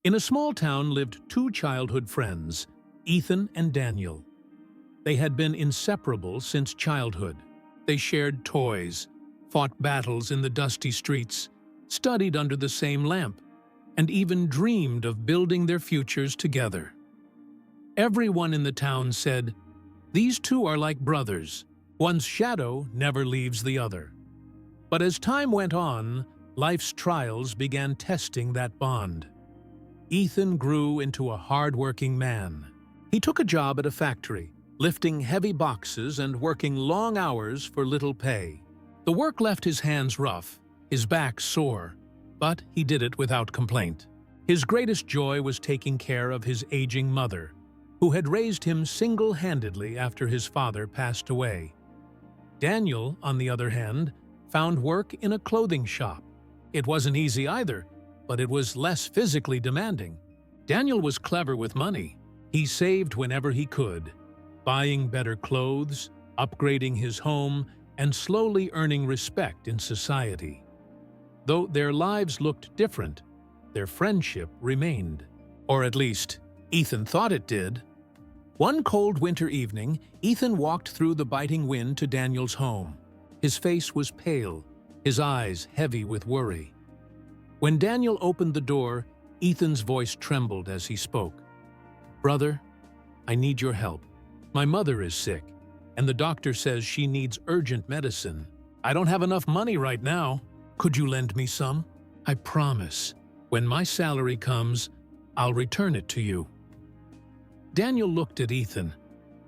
In a small town lived two childhood friends, Ethan and Daniel. They had been inseparable since childhood. They shared toys, fought battles in the dusty streets, studied under the same lamp, and even dreamed of building their futures together. Everyone in the town said, "These two are like brothers. One's shadow never leaves the other." But as time went on, life's trials began testing that bond. Ethan grew into a hard-working man. He took a job at a factory, lifting heavy boxes and working long hours for little pay. The work left his hands rough, his back sore, but he did it without complaint. His greatest joy was taking care of his aging mother, who had raised him single-handedly after his father passed away. Daniel, on the other hand, found work in a clothing shop. It wasn't easy either, but it was less physically demanding. Daniel was clever with money. He saved whenever he could, buying better clothes, upgrading his home, and slowly earning respect in society. Though their lives looked different, their friendship remained. Or at least, Ethan thought it did. One cold winter evening, Ethan walked through the biting wind to Daniel's home. His face was pale, his eyes heavy with worry. When Daniel opened the door, Ethan's voice trembled as he spoke. "Brother, I need your help. My mother is sick, and the doctor says she needs urgent medicine. I don't have enough money right now. Could you lend me some? I promise, when my salary comes, I'll return it to you." Daniel looked at Ethan.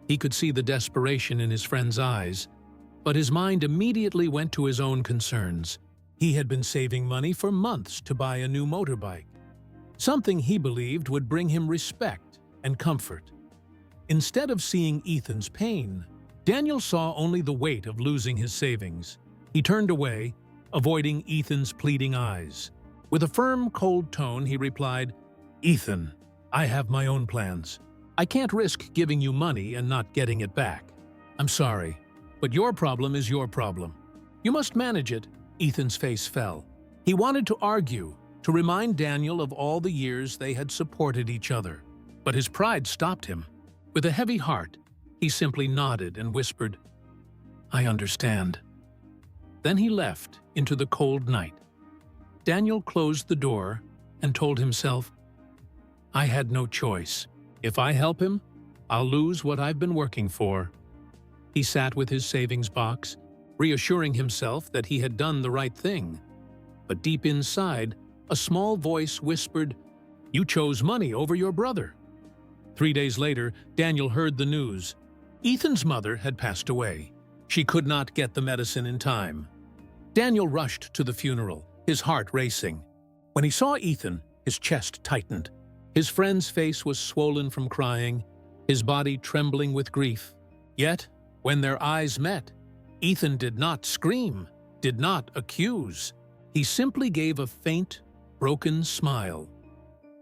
He could see the desperation in his friend's eyes, but his mind immediately went to his own concerns. He had been saving money for months to buy a new motorbike, something he believed would bring him respect and comfort. Instead of seeing Ethan's pain, Daniel saw only the weight of losing his savings. He turned away, avoiding Ethan's pleading eyes. With a firm, cold tone, he replied, "Ethan, I have my own plans. I can't risk giving you money and not getting it back. I'm sorry, but your problem is your problem. You must manage it." Ethan's face fell. He wanted to argue, to remind Daniel of all the years they had supported each other. But his pride stopped him. With a heavy heart, he simply nodded and whispered, "I understand." Then he left into the cold night. Daniel closed the door and told himself, "I had no choice. If I help him, I'll lose what I've been working for." He sat with his savings box, reassuring himself that he had done the right thing. But deep inside, a small voice whispered, "You chose money over your brother." 3 days later, Daniel heard the news. Ethan's mother had passed away. She could not get the medicine in time. Daniel rushed to the funeral, his heart racing. When he saw Ethan, his chest tightened. His friend's face was swollen from crying, his body trembling with grief. Yet, when their eyes met, Ethan did not scream, did not accuse. He simply gave a faint, broken smile.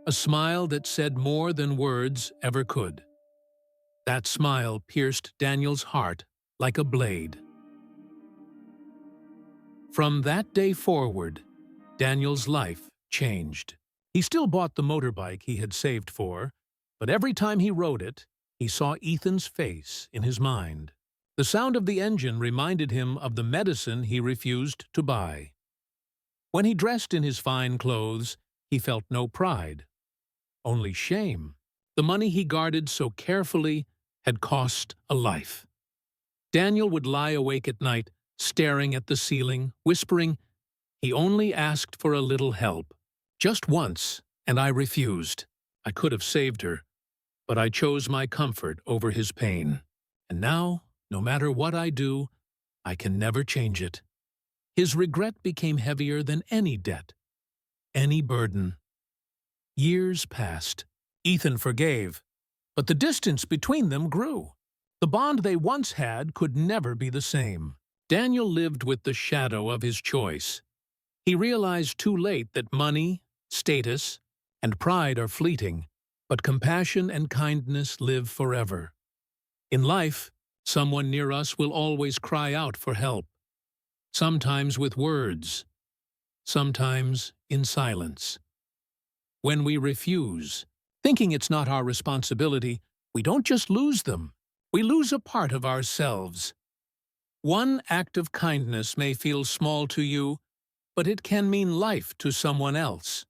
A smile that said more than words ever could. That smile pierced Daniel's heart like a blade. From that day forward, Daniel's life changed. He still bought the motorbike he had saved for, but every time he rode it, he saw Ethan's face in his mind. The sound of the engine reminded him of the medicine he refused to buy. When he dressed in his fine clothes, he felt no pride, only shame. The money he guarded so carefully had cost a life. Daniel would lie awake at night, staring at the ceiling, whispering, "He only asked for a little help. Just once, and I refused. I could have saved her, but I chose my comfort over his pain. And now, no matter what I do, I can never change it." His regret became heavier than any debt, any burden. Years passed. Ethan forgave, but the distance between them grew. The bond they once had could never be the same. Daniel lived with the shadow of his choice. He realized too late that money, status, and pride are fleeting, but compassion and kindness live forever. In life, someone near us will always cry out for help, sometimes with words, sometimes in silence. When we refuse, thinking it's not our responsibility, we don't just lose them, we lose a part of ourselves. One act of kindness may feel small to you, but it can mean life to someone else.